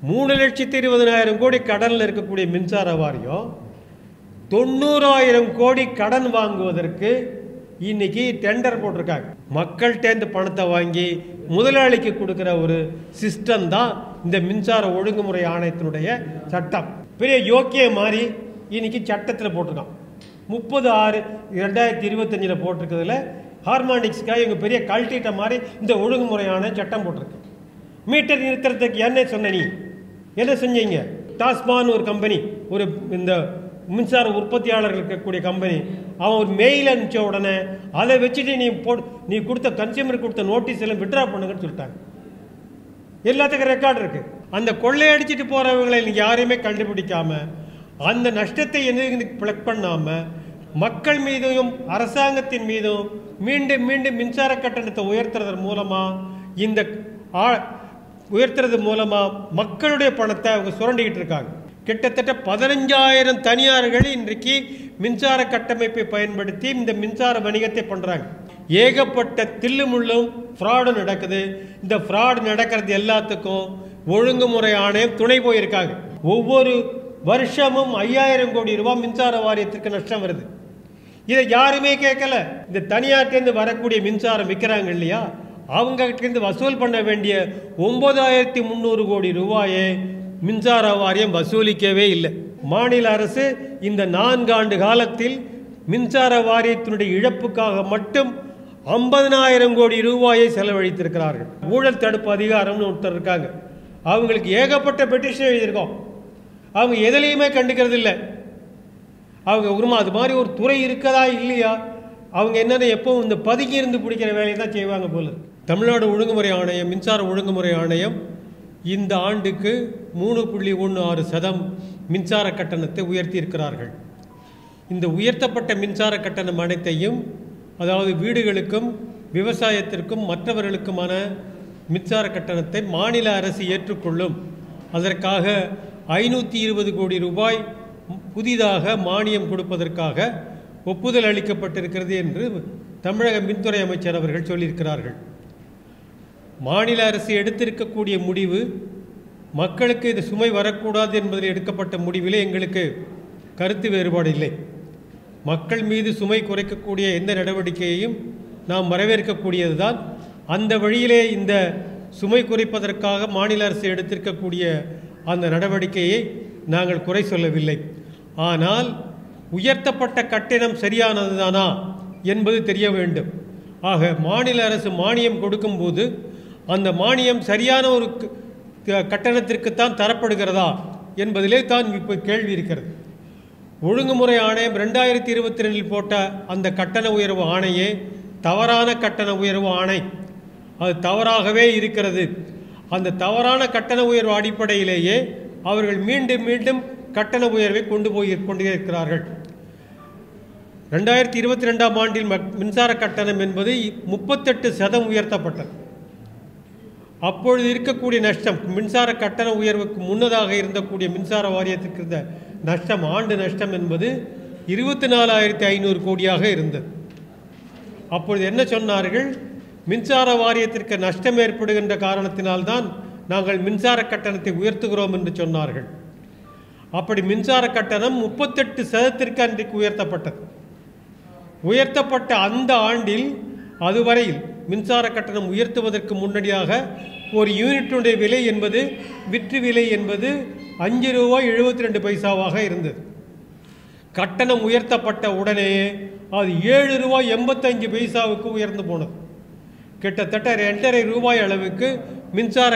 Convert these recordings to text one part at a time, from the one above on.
3,20,000 கோடி கடனில் இருக்கக்கூடிய மின்சார வாரியம் 90,000 கோடி கடன் வாங்குவதற்கு இன்னைக்கு டெண்டர் போட்டிருக்காங்க. மக்கள்கிட்டேருந்து பணத்தை வாங்கி முதலாளிக்கு கொடுக்குற ஒரு சிஸ்டம் தான் இந்த மின்சார ஒழுங்குமுறை ஆணையத்தினுடைய சட்டம். பெரிய யோக்கிய மாதிரி இன்னைக்கு சட்டத்தில் போட்டிருக்கான். 30/6/2025 போட்டிருக்கிறதுல ஹார்மானிக்ஸ்க்காக இவங்க பெரிய கல்ட்டிட்ட மாதிரி இந்த ஒழுங்குமுறை ஆணையம் சட்டம் போட்டிருக்கு. மீட்டர் நிறுத்துறதுக்கு என்ன சொன்ன நீ என்ன செஞ்சீங்க? டாஸ்மான் ஒரு கம்பெனி, ஒரு இந்த மின்சார உற்பத்தியாளர்கள் இருக்கக்கூடிய கம்பெனி, அவன் ஒரு மெயில் அனுப்பிச்ச உடனே அதை வச்சுட்டு நீ கொடுத்த கன்சியூமர் கொடுத்த நோட்டீஸ் எல்லாம் விட்ரா பண்ணுங்கன்னு சொல்லிட்டாங்க. எல்லாத்துக்கும் ரெக்கார்டு இருக்கு. அந்த கொள்ளையடிச்சிட்டு போறவங்களை யாரையுமே கண்டுபிடிக்காம அந்த நஷ்டத்தை என்ன பிளக் பண்ணாம மக்கள் மீதும் அரசாங்கத்தின் மீதும் மீண்டும் மீண்டும் மின்சார கட்டணத்தை உயர்த்துறது மூலமா மக்களுடைய பணத்தை அவங்க சுரண்டிக்கிட்டு இருக்காங்க. கிட்டத்தட்ட 15,000 தனியார்கள் இன்றைக்கு மின்சார கட்டமைப்பை பயன்படுத்தி இந்த மின்சார வணிகத்தை பண்றாங்க. ஏகப்பட்ட தில்லுமுள்ளும் ஃப்ராடும் நடக்குது. இந்த ஃப்ராட் நடக்கிறது எல்லாத்துக்கும் ஒழுங்குமுறை ஆணையம் துணை போயிருக்காங்க. ஒவ்வொரு வருஷமும் 5,000 கோடி ரூபாய் மின்சார வாரியத்திற்கு நஷ்டம் வருது. இதை யாருமே கேட்கல. இந்த தனியார்கிட்டேருந்து வரக்கூடிய மின்சாரம் விற்கிறாங்க இல்லையா, அவங்க கிட்டேருந்து வசூல் பண்ண வேண்டிய 9,300 கோடி ரூபாயை மின்சார வாரியம் வசூலிக்கவே இல்லை. மாநில அரசு இந்த 4 ஆண்டு காலத்தில் மின்சார வாரியத்தினுடைய இழப்புக்காக மட்டும் 50,000 கோடி ரூபாயை செலவழித்திருக்கிறார்கள். ஊழல் தடுப்பு அதிகாரம்னு ஒருத்தர் இருக்காங்க, அவங்களுக்கு ஏகப்பட்ட பெட்டிஷன் எழுதியிருக்கோம். அவங்க எதுலையுமே கண்டுக்கிறது இல்லை. அவங்க உருமா அது மாதிரி ஒரு துறை இருக்கதா இல்லையா, அவங்க என்னென்ன எப்பவும் இந்த பதுங்கி இருந்து பிடிக்கிற வேலையை தான் செய்வாங்க போல. தமிழ்நாடு ஒழுங்குமுறை ஆணையம், மின்சார ஒழுங்குமுறை ஆணையம் இந்த ஆண்டுக்கு 3.16% மின்சார கட்டணத்தை உயர்த்தி இருக்கிறார்கள். இந்த உயர்த்தப்பட்ட மின்சார கட்டணம் அனைத்தையும், அதாவது வீடுகளுக்கும் விவசாயத்திற்கும் மற்றவர்களுக்குமான மின்சார கட்டணத்தை மாநில அரசு ஏற்றுக்கொள்ளும். அதற்காக 520 கோடி ரூபாய் புதிதாக மானியம் கொடுப்பதற்காக ஒப்புதல் அளிக்கப்பட்டிருக்கிறது என்று தமிழக மின்துறை அமைச்சர் அவர்கள் சொல்லியிருக்கிறார்கள். மாநில அரசு எடுத்திருக்கக்கூடிய முடிவு மக்களுக்கு இது சுமை வரக்கூடாது என்பதில் எடுக்கப்பட்ட முடிவிலே எங்களுக்கு கருத்து வேறுபாடு இல்லை. மக்கள் மீது சுமை குறைக்கக்கூடிய எந்த நடவடிக்கையையும் நாம் வரவேற்கக்கூடியது தான். அந்த வழியிலே இந்த சுமை குறைப்பதற்காக மாநில அரசு எடுத்திருக்கக்கூடிய அந்த நடவடிக்கையை நாங்கள் குறை சொல்லவில்லை. ஆனால் உயர்த்தப்பட்ட கட்டணம் சரியானது தானா என்பது தெரிய வேண்டும். ஆக மாநில அரசு மானியம் கொடுக்கும்போது அந்த மானியம் சரியான ஒரு கட்டணத்திற்குத்தான் தரப்படுகிறதா என்பதிலே தான் இப்போ கேள்வி இருக்கிறது. ஒழுங்குமுறை ஆணையம் 2022 போட்ட அந்த கட்டண உயர்வு ஆணையே தவறான கட்டண உயர்வு ஆணை. அது தவறாகவே இருக்கிறது. அந்த தவறான கட்டண உயர்வு அடிப்படையிலேயே அவர்கள் மீண்டும் மீண்டும் கட்டண உயர்வை கொண்டே இருக்கிறார்கள். 2022ஆம் ஆண்டில் மின்சார கட்டணம் என்பது 38% உயர்த்தப்பட்டது. அப்பொழுது இருக்கக்கூடிய நஷ்டம், மின்சார கட்டண உயர்வுக்கு முன்னதாக இருந்தக்கூடிய மின்சார வாரியத்திற்கு இருந்த நஷ்டம், ஆண்டு நஷ்டம் என்பது 24,500 கோடியாக இருந்தது. அப்பொழுது என்ன சொன்னார்கள்? மின்சார வாரியத்திற்கு நஷ்டம் ஏற்படுகின்ற காரணத்தினால்தான் நாங்கள் மின்சார கட்டணத்தை உயர்த்துகிறோம் என்று சொன்னார்கள். அப்படி மின்சார கட்டணம் 38% அன்றைக்கு உயர்த்தப்பட்டது. உயர்த்தப்பட்ட அந்த ஆண்டில் அதுவரையில் மின்சார கட்டணம் உயர்த்துவதற்கு முன்னடியாக ஒரு யூனிட்டுடைய விலை என்பது, விற்று விலை என்பது ₹5.72 இருந்தது. கட்டணம் உயர்த்தப்பட்ட உடனேயே அது ₹7.85 உயர்ந்து போனது. கிட்டத்தட்ட ₹2.5 அளவுக்கு மின்சார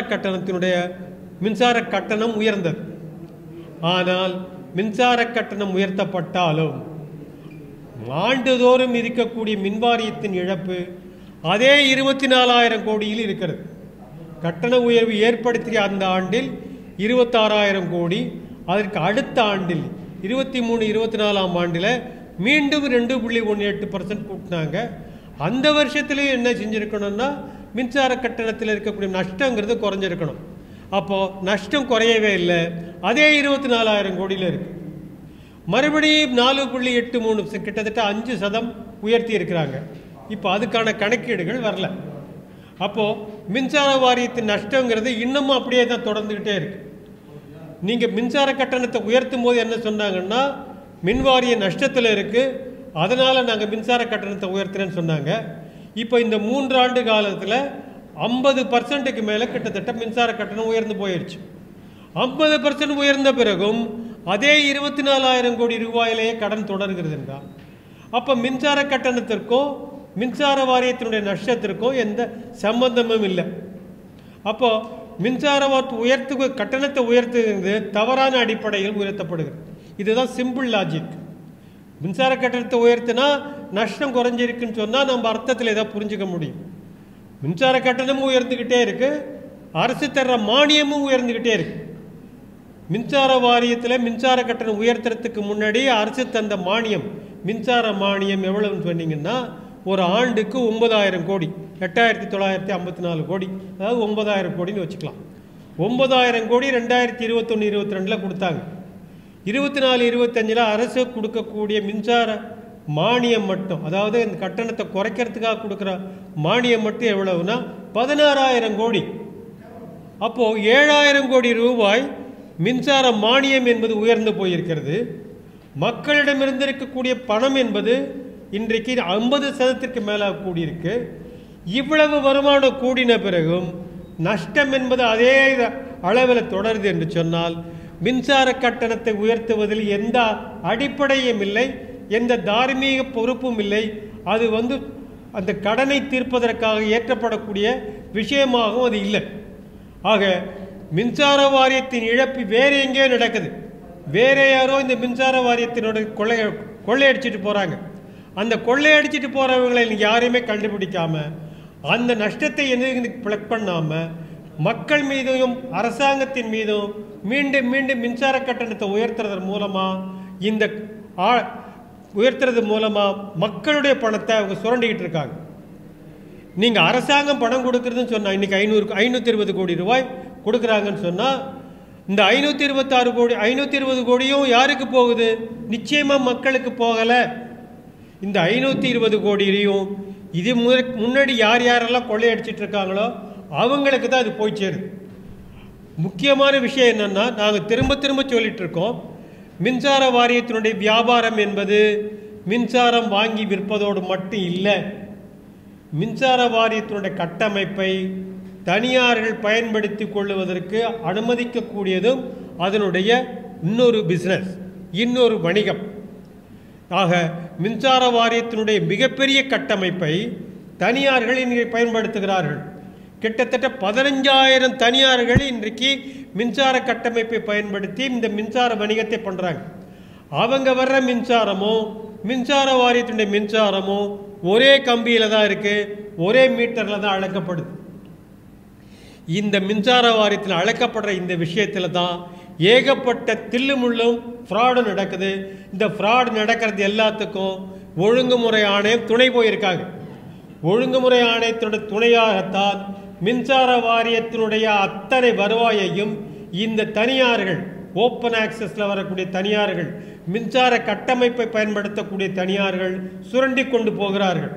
கட்டணம் உயர்ந்தது. ஆனால் மின்சார கட்டணம் உயர்த்தப்பட்டாலும் ஆண்டுதோறும் இருக்கக்கூடிய மின்வாரியத்தின் இழப்பு அதே 24,000 கோடியில் இருக்கிறது. கட்டண உயர்வு ஏற்படுத்திய அந்த ஆண்டில் 26,000 கோடி, அதற்கு அடுத்த ஆண்டில் 23-24ஆம் ஆண்டில் மீண்டும் 2.18% கூட்டினாங்க. அந்த வருஷத்துலேயும் என்ன செஞ்சுருக்கணும்னா மின்சார கட்டணத்தில் இருக்கக்கூடிய நஷ்டங்கிறது குறைஞ்சிருக்கணும். அப்போது நஷ்டம் குறையவே இல்லை, அதே 24,000 கோடியில் இருக்குது. மறுபடியும் 4.83, கிட்டத்தட்ட 5% உயர்த்தி இருக்கிறாங்க. இப்போ அதுக்கான கணக்கீடுகள் வரல. அப்போது மின்சார வாரியத்தின் நஷ்டங்கிறது இன்னமும் அப்படியே தான் தொடர்ந்துக்கிட்டே இருக்குது. நீங்கள் மின்சார கட்டணத்தை உயர்த்தும் போது என்ன சொன்னாங்கன்னா மின்வாரிய நஷ்டத்தில் இருக்குது, அதனால் நாங்கள் மின்சார கட்டணத்தை உயர்த்துறேன்னு சொன்னாங்க. இப்போ இந்த 3 ஆண்டு காலத்தில் 50% மேலே கிட்டத்தட்ட மின்சார கட்டணம் உயர்ந்து போயிடுச்சு. 50% உயர்ந்த பிறகும் அதே 24,000 கோடி ரூபாயிலேயே கடன் தொடர்கிறது என்றால் அப்போ மின்சார கட்டணத்திற்கும் மின்சார வாரியத்தினுடைய நஷ்டத்திற்கும் எந்த சம்பந்தமும் இல்லை. அப்போது மின்சார கட்டணத்தை உயர்த்துகிறது தவறான அடிப்படையில் உயர்த்தப்படுகிறது. இதுதான் சிம்பிள் லாஜிக். மின்சார கட்டணத்தை உயர்த்தினா நஷ்டம் குறைஞ்சிருக்குன்னு சொன்னால் நம்ம அர்த்தத்தில் ஏதாவது புரிஞ்சுக்க முடியும். மின்சார கட்டணமும் உயர்ந்துக்கிட்டே இருக்குது, அரசு தர்ற மானியமும் உயர்ந்துக்கிட்டே இருக்குது. மின்சார வாரியத்தில் மின்சார கட்டணம் உயர்த்துறதுக்கு முன்னாடி அரசு தந்த மானியம், மின்சார மானியம் எவ்வளவுன்னு சொன்னீங்கன்னா ஒரு ஆண்டுக்கு 9,000 கோடி, 8,954 கோடி, அதாவது 9,000 கோடின்னு வச்சுக்கலாம். 9,000 கோடி 2021-22 கொடுத்தாங்க. 24-25 அரசு கொடுக்கக்கூடிய மின்சார மானியம் மட்டும், அதாவது இந்த கட்டணத்தை குறைக்கிறதுக்காக கொடுக்குற மானியம் மட்டும் எவ்வளவுனா 16,000 கோடி. அப்போது 7,000 கோடி ரூபாய் மின்சார மானியம் என்பது உயர்ந்து போயிருக்கிறது. மக்களிடமிருந்து இருக்கக்கூடிய பணம் என்பது இன்றைக்கு 50% மேலாக கூடியிருக்கு. இவ்வளவு வருமானம் கூடின பிறகும் நஷ்டம் என்பது அதே அளவில் தொடருது என்று சொன்னால் மின்சார கட்டணத்தை உயர்த்துவதில் எந்த அடிப்படையும் இல்லை, எந்த தார்மீக பொறுப்பும் இல்லை. அது அந்த கடனை தீர்ப்பதற்காக ஏற்றப்படக்கூடிய விஷயமாகவும் அது இல்லை. ஆக மின்சார வாரியத்தின் இழப்பு வேறு எங்கேயோ நடக்குது, வேற யாரோ இந்த மின்சார வாரியத்தினோட கொள்ளையடிச்சிட்டு போகிறாங்க. அந்த கொள்ளையடிச்சிட்டு போகிறவங்களை யாரையுமே கண்டுபிடிக்காம அந்த நஷ்டத்தை என்ன பிளக் பண்ணாமல் மக்கள் மீதும் அரசாங்கத்தின் மீதும் மீண்டும் மீண்டும் மின்சார கட்டணத்தை உயர்த்துறதன் மூலமாக மக்களுடைய பணத்தை அவங்க சுரண்டிக்கிட்டு இருக்காங்க. நீங்கள் அரசாங்கம் பணம் கொடுக்குறதுன்னு சொன்னால் இன்றைக்கி 520 கோடி ரூபாய் கொடுக்குறாங்கன்னு சொன்னால் இந்த 520 கோடியும் யாருக்கு போகுது? நிச்சயமாக மக்களுக்கு போகலை. இந்த 520 கோடியிலையும் இது முன்னாடி யாரெல்லாம் கொள்ளையடிச்சிட்டு இருக்காங்களோ அவங்களுக்கு தான் அது போய் சேருது. முக்கியமான விஷயம் என்னென்னா, நாங்கள் திரும்ப சொல்லிட்டு இருக்கோம், மின்சார வாரியத்தினுடைய வியாபாரம் என்பது மின்சாரம் வாங்கி விற்பதோடு மட்டும் இல்லை. மின்சார வாரியத்தினுடைய கட்டமைப்பை தனியார்கள் பயன்படுத்தி கொள்ளுவதற்கு அனுமதிக்கக்கூடியதும் அதனுடைய இன்னொரு பிஸ்னஸ், இன்னொரு வணிகம். ஆக மின்சார வாரியத்தினுடைய மிகப்பெரிய கட்டமைப்பை தனியார்கள் இன்றைக்கு பயன்படுத்துகிறார்கள். கிட்டத்தட்ட 15,000 தனியார்கள் இன்றைக்கு மின்சார கட்டமைப்பை பயன்படுத்தி இந்த மின்சார வணிகத்தை பண்ணுறாங்க. அவங்க வர்ற மின்சாரமும் மின்சார வாரியத்தினுடைய மின்சாரமும் ஒரே கம்பியில் தான் இருக்குது, ஒரே மீட்டரில் தான் அளக்கப்படுது. இந்த மின்சார வாரியத்தில் அளக்கப்படுற இந்த விஷயத்தில் தான் ஏகப்பட்ட தில்லுமுள்ளும் ஃப்ராடு நடக்குது. இந்த ஃப்ராடு நடக்கிறது எல்லாத்துக்கும் ஒழுங்குமுறை ஆணையம் துணை போயிருக்காங்க. ஒழுங்குமுறை ஆணையத்தினுடைய துணையாகத்தான் மின்சார வாரியத்தினுடைய அத்தனை வருவாயையும் இந்த தனியார்கள், ஓப்பன் ஆக்சஸில் வரக்கூடிய தனியார்கள், மின்சார கட்டமைப்பை பயன்படுத்தக்கூடிய தனியார்கள் சுரண்டி கொண்டு போகிறார்கள்.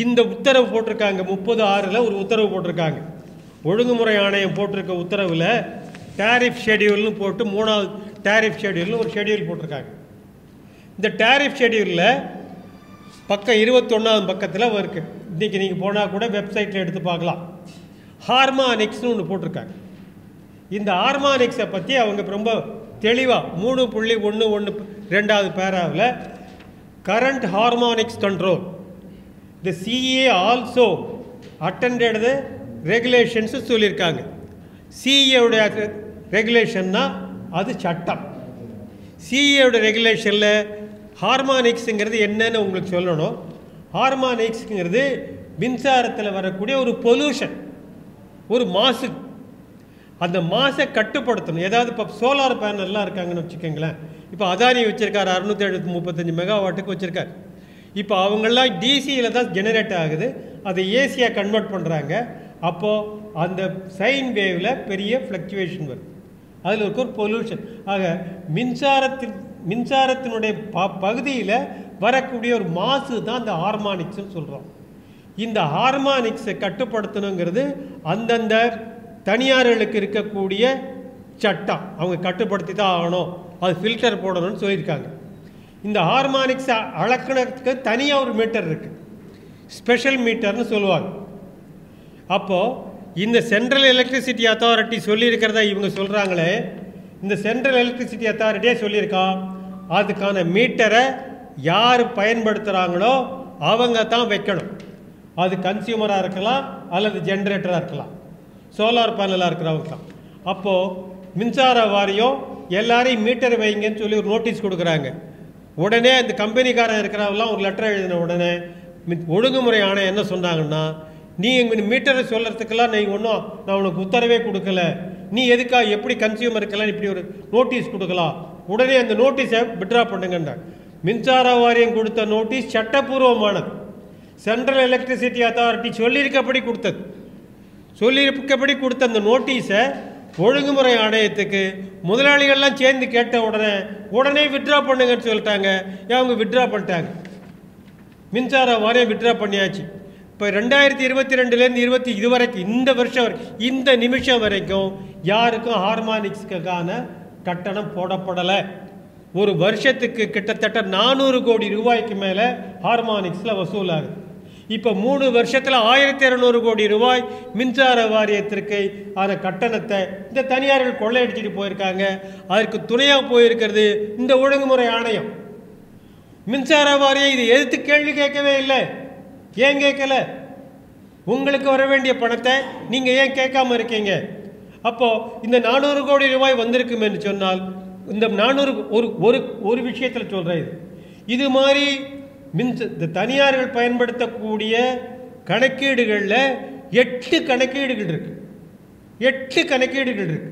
இந்த உத்தரவு போட்டிருக்காங்க, 30/6 ஒரு உத்தரவு போட்டிருக்காங்க. ஒழுங்குமுறை ஆணையம் போட்டிருக்க உத்தரவில் டேரிஃப் ஷெடியூல்னு போட்டு 3வது டேரிஃப் ஷெடியூல்னு ஒரு ஷெடியூல் போட்டிருக்காங்க. இந்த டேரிஃப் ஷெடியூலில் பக்கம் 21வது பக்கத்தில் இருக்குது. இன்றைக்கி நீங்கள் போனால் கூட வெப்சைட்டில் எடுத்து பார்க்கலாம். ஹார்மானிக்ஸ்னு ஒன்று போட்டிருக்காங்க. இந்த ஹார்மானிக்ஸை பற்றி அவங்க ரொம்ப தெளிவாக 3.112வது பேராவில் current harmonics control the CA also attended the regulations சொல்லியிருக்காங்க. சிஏவுடைய ரெகுலேஷன்னா அது சட்டம். சிஏவுடைய ரெகுலேஷனில் ஹார்மானிக்ஸுங்கிறது என்னன்னு உங்களுக்கு சொல்லணும். ஹார்மானிக்ஸுங்கிறது மின்சாரத்தில் வரக்கூடிய ஒரு பொல்யூஷன், ஒரு மாசு. அந்த மாசை கட்டுப்படுத்தணும். ஏதாவது இப்போ சோலார் பேனல்லாம் இருக்காங்கன்னு வச்சுக்கோங்களேன். இப்போ அதானி வச்சுருக்காரு 635 மெகாவாட்டுக்கு வச்சுருக்காரு. இப்போ அவங்கெல்லாம் டிசியில் தான் ஜெனரேட் ஆகுது, அதை ஏசியாக கன்வெர்ட் பண்ணுறாங்க. அப்போது அந்த சைன் வேவில் பெரிய ஃப்ளக்சுவேஷன் வருது, அதில் இருக்க ஒரு பொல்யூஷன். ஆக மின்சாரத்தினுடைய பகுதியில் வரக்கூடிய ஒரு மாசு தான் அந்த ஹார்மானிக்ஸ்ன்னு சொல்கிறோம். இந்த ஹார்மானிக்ஸை கட்டுப்படுத்தணுங்கிறது அந்தந்த தனியார்களுக்கு இருக்கக்கூடிய சட்டம், அவங்க கட்டுப்படுத்தி தான் ஆகணும், அது ஃபில்டர் போடணும்னு சொல்லியிருக்காங்க. இந்த ஹார்மானிக்ஸ் அளக்கணத்துக்கு தனியாக ஒரு மீட்டர் இருக்குது, ஸ்பெஷல் மீட்டர்னு சொல்லுவாங்க. அப்போது இந்த சென்ட்ரல் எலக்ட்ரிசிட்டி அத்தாரிட்டி சொல்லியிருக்கிறதா இவங்க சொல்கிறாங்களே, இந்த சென்ட்ரல் எலக்ட்ரிசிட்டி அத்தாரிட்டியே சொல்லியிருக்கான், அதுக்கான மீட்டரை யார் பயன்படுத்துகிறாங்களோ அவங்க தான் வைக்கணும். அது கன்சியூமராக இருக்கலாம் அல்லது ஜென்ரேட்டராக இருக்கலாம், சோலார் பேனலாக இருக்கிறவங்க தான். அப்போது மின்சார வாரியம் எல்லாரையும் மீட்டர் வைங்கன்னு சொல்லி ஒரு நோட்டீஸ் கொடுக்குறாங்க. உடனே அந்த கம்பெனிக்காரன் இருக்கிறவங்களாம் ஒரு லெட்டர் எழுதின உடனே ஒழுங்குமுறை ஆணையம் என்ன சொன்னாங்கன்னா, நீ எங்கள் மீட்டரை சொல்கிறதுக்கெல்லாம் நான் உனக்கு உத்தரவே கொடுக்கல, நீ எதுக்காக எப்படி கன்சியூமருக்கெல்லாம் இப்படி ஒரு நோட்டீஸ் கொடுக்கலாம், உடனே அந்த நோட்டீஸை விட்ரா பண்ணுங்கன்றாங்க. மின்சார வாரியம் கொடுத்த நோட்டீஸ் சட்டப்பூர்வமானது, சென்ட்ரல் எலக்ட்ரிசிட்டி அத்தாரிட்டி சொல்லியிருக்கப்படி கொடுத்த அந்த நோட்டீஸை ஒழுங்குமுறை ஆணையத்துக்கு முதலாளிகள்லாம் சேர்ந்து கேட்ட உடனே விட்ரா பண்ணுங்கன்னு சொல்லிட்டாங்க. அவங்க விட்ரா பண்ணிட்டாங்க, மின்சார வாரியம் விட்ரா பண்ணியாச்சு. இப்போ 2022லேருந்து இதுவரைக்கும் இந்த வருஷம் வரைக்கும் இந்த நிமிஷம் வரைக்கும் யாருக்கும் ஹார்மானிக்ஸுக்கான கட்டணம் போடப்படலை. ஒரு வருஷத்துக்கு கிட்டத்தட்ட 400 கோடி ரூபாய்க்கு மேலே ஹார்மானிக்ஸில் வசூலாகுது. இப்போ 3 வருஷத்தில் 1200 கோடி ரூபாய் மின்சார வாரியத்திற்கு அந்த கட்டணத்தை இந்த தனியார்கள் கொள்ளையடிச்சிட்டு போயிருக்காங்க. அதற்கு துணையாக போயிருக்கிறது இந்த ஒழுங்குமுறை ஆணையம். மின்சார வாரியம் இது எதிர்த்து கேள்வி கேட்கவே இல்லை. ஏன் கேட்கல? உங்களுக்கு வர வேண்டிய பணத்தை நீங்கள் ஏன் கேட்காம இருக்கீங்க? அப்போது இந்த 400 கோடி ரூபாய் வந்திருக்கும் என்று சொன்னால், இந்த 400 ஒரு விஷயத்தில் சொல்கிறேன், இது மாதிரி இந்த தனியார்கள் பயன்படுத்தக்கூடிய கணக்கீடுகளில் 8 கணக்கீடுகள் இருக்குது. 8 கணக்கீடுகள் இருக்கு.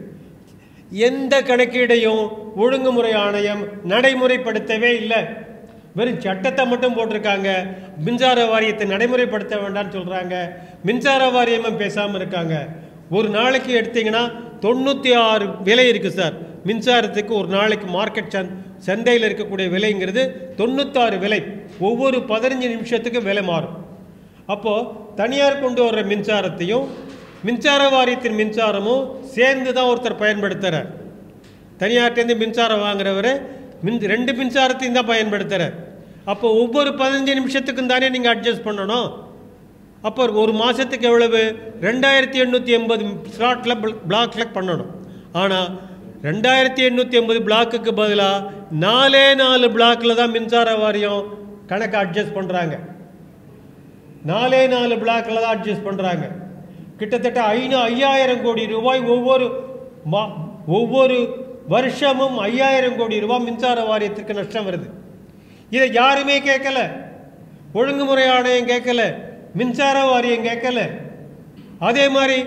எந்த கணக்கீடையும் ஒழுங்குமுறை ஆணையம் நடைமுறைப்படுத்தவே இல்லை. வெறும் சட்டத்தை மட்டும் போட்டிருக்காங்க. மின்சார வாரியத்தை நடைமுறைப்படுத்த வேண்டாம்னு சொல்கிறாங்க. மின்சார வாரியமும் பேசாமல் இருக்காங்க. ஒரு நாளைக்கு எடுத்தீங்கன்னா 96 விலை இருக்குது சார். மின்சாரத்துக்கு ஒரு நாளைக்கு மார்க்கெட் சந்தையில் இருக்கக்கூடிய விலைங்கிறது 96 விலை. ஒவ்வொரு 15 நிமிஷத்துக்கு விலை மாறும். அப்போது தனியார் கொண்டு வர்ற மின்சாரத்தையும் மின்சார வாரியத்தின் மின்சாரமும் சேர்ந்து தான் ஒருத்தர் பயன்படுத்துகிறார். தனியார்ட்டேருந்து மின்சாரம் வாங்குறவர் 2 மின்சாரத்தையும் தான் பயன்படுத்துகிறார். அப்போ ஒவ்வொரு 15 நிமிஷத்துக்கும் தானே நீங்கள் அட்ஜஸ்ட் பண்ணணும். அப்போ ஒரு மாதத்துக்கு எவ்வளவு? 2880 ஸ்லாட்டில் பிளாக்கில் பண்ணணும். ஆனால் 2880 பிளாக்குக்கு பதிலாக 4 பிளாக்கில் தான் மின்சார வாரியம் கணக்கை அட்ஜஸ்ட் பண்ணுறாங்க. 4 பிளாக்கில் தான் அட்ஜஸ்ட் பண்ணுறாங்க. கிட்டத்தட்ட 5000 கோடி ரூபாய் ஒவ்வொரு வருஷமும் 5000 கோடி ரூபாய் மின்சார வாரியத்திற்கு நஷ்டம் வருது. இதை யாருமே கேட்கல. ஒழுங்குமுறை ஆணையம் கேட்கல, மின்சார வாரியம் கேட்கல. அதே மாதிரி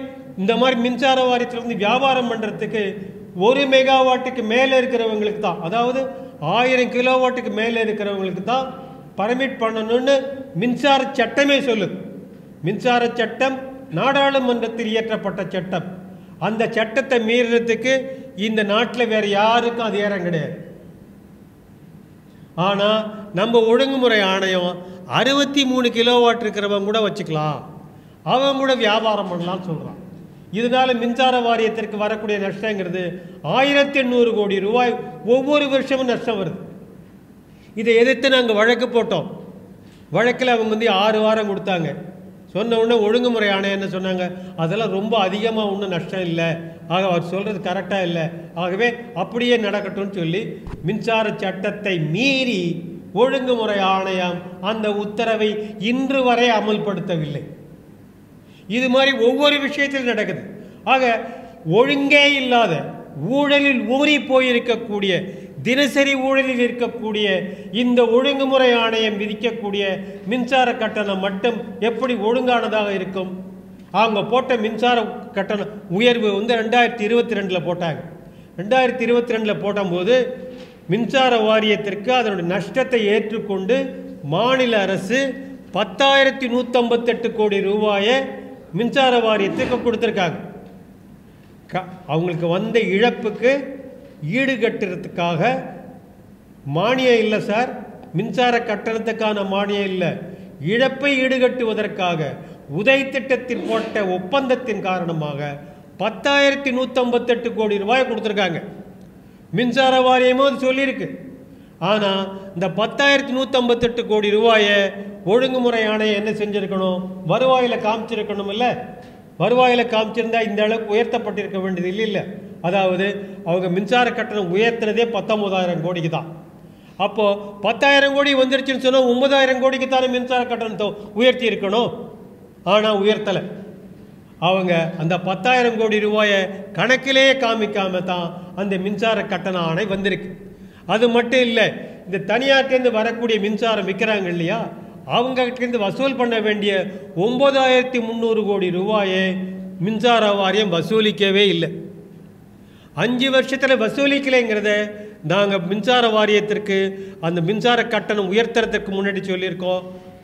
இந்த மாதிரி மின்சார வாரியத்தில் வந்து வியாபாரம் பண்ணுறதுக்கு 1 மெகாவாட்டுக்கு மேலே இருக்கிறவங்களுக்கு தான், அதாவது 1000 கிலோவாட்டுக்கு மேலே இருக்கிறவங்களுக்கு தான் பர்மிட் பண்ணணும்னு மின்சார சட்டமே சொல்லுது. மின்சார சட்டம் நாடாளுமன்றத்தில் இயற்றப்பட்ட சட்டம். அந்த சட்டத்தை மீறதுக்கு இந்த நாட்டில் வேறு யாருக்கும் அதிகாரம் கிடையாது. ஆனால் நம்ம ஒழுங்குமுறை ஆணையம் 63 கிலோவாட் இருக்கிறவங்க கூட வச்சுக்கலாம், அவங்க கூட வியாபாரம் பண்ணலாம்னு சொல்கிறான். இதனால மின்சார வாரியத்திற்கு வரக்கூடிய நஷ்டங்கிறது 1800 கோடி ரூபாய் ஒவ்வொரு வருஷமும் நஷ்டம் வருது. இதை எதிர்த்து நாங்கள் வழக்கு போட்டோம். வழக்கில் அவங்க வந்து 6 வாரம் கொடுத்தாங்க. சொன்ன உடனே ஒழுங்குமுறை ஆணையம் என்ன சொன்னாங்க, அதெல்லாம் ரொம்ப அதிகமாக ஒன்றும் நஷ்டம் இல்லை, ஆக அவர் சொல்கிறது கரெக்டாக இல்லை, ஆகவே அப்படியே நடக்கட்டும்னு சொல்லி மின்சார சட்டத்தை மீறி ஒழுங்குமுறை ஆணையம் அந்த உத்தரவை இன்று வரை அமல்படுத்தவில்லை. இது மாதிரி ஒவ்வொரு விஷயத்திலும் நடக்குது. ஆக ஒழுங்கே இல்லாத ஊழலில் ஊறி போயிருக்கக்கூடிய, தினசரி ஊழலில் இருக்கக்கூடிய இந்த ஒழுங்குமுறை ஆணையம் விதிக்கக்கூடிய மின்சார கட்டணம் மட்டும் எப்படி ஒழுங்கானதாக இருக்கும்? அவங்க போட்ட மின்சார கட்டண உயர்வு வந்து 2022 போட்டாங்க. 2022 போடும்போது மின்சார வாரியத்திற்கு அதனுடைய நஷ்டத்தை ஏற்றுக்கொண்டு மாநில அரசு 10,158 கோடி ரூபாயை மின்சார வாரியத்துக்கு கொடுத்துருக்காங்க. அவங்களுக்கு வந்த இழப்புக்கு ஈடுகட்டுறதுக்காக மானியம் இல்லை சார், மின்சார கட்டணத்துக்கான மானியம் இல்லை, இழப்பை ஈடுகட்டுவதற்காக உதய் திட்டத்தில் போட்ட ஒப்பந்தத்தின் காரணமாக 10,158 கோடி ரூபாய் கொடுத்துருக்காங்க. மின்சார வாரியமும் அது சொல்லியிருக்கு. ஆனால் இந்த 10,158 கோடி ரூபாயை ஒழுங்குமுறை ஆணையம் என்ன செஞ்சுருக்கணும்? வருவாயில் காமிச்சிருக்கணும். இல்லை, வருவாயில் காமிச்சிருந்தா இந்த அளவுக்கு உயர்த்தப்பட்டிருக்க வேண்டியது இல்லை. அதாவது அவங்க மின்சார கட்டணம் உயர்த்தினதே 19,000 கோடிக்கு தான். அப்போது 10,000 கோடி வந்துருச்சுன்னு சொன்னால் 9,000 கோடிக்கு தானே மின்சார கட்டணத்தை உயர்த்தி இருக்கணும். ஆனால் உயர்த்தலை. அவங்க அந்த 10,000 கோடி ரூபாயை கணக்கிலே காமிக்காம தான் அந்த மின்சார கட்டண ஆணை வந்திருக்கு. அது மட்டும் இல்லை, இந்த தனியார்கிட்டேருந்து வரக்கூடிய மின்சாரம் விற்கிறாங்க இல்லையா, அவங்ககிட்டேருந்து வசூல் பண்ண வேண்டிய 9,300 கோடி ரூபாயை மின்சார வாரியம் வசூலிக்கவே இல்லை. 5 வருஷத்தில் வசூலிக்கலைங்கிறத நாங்கள் மின்சார வாரியத்திற்கு அந்த மின்சார கட்டணம் உயர்த்துறதுக்கு முன்னாடி சொல்லியிருக்கோம்,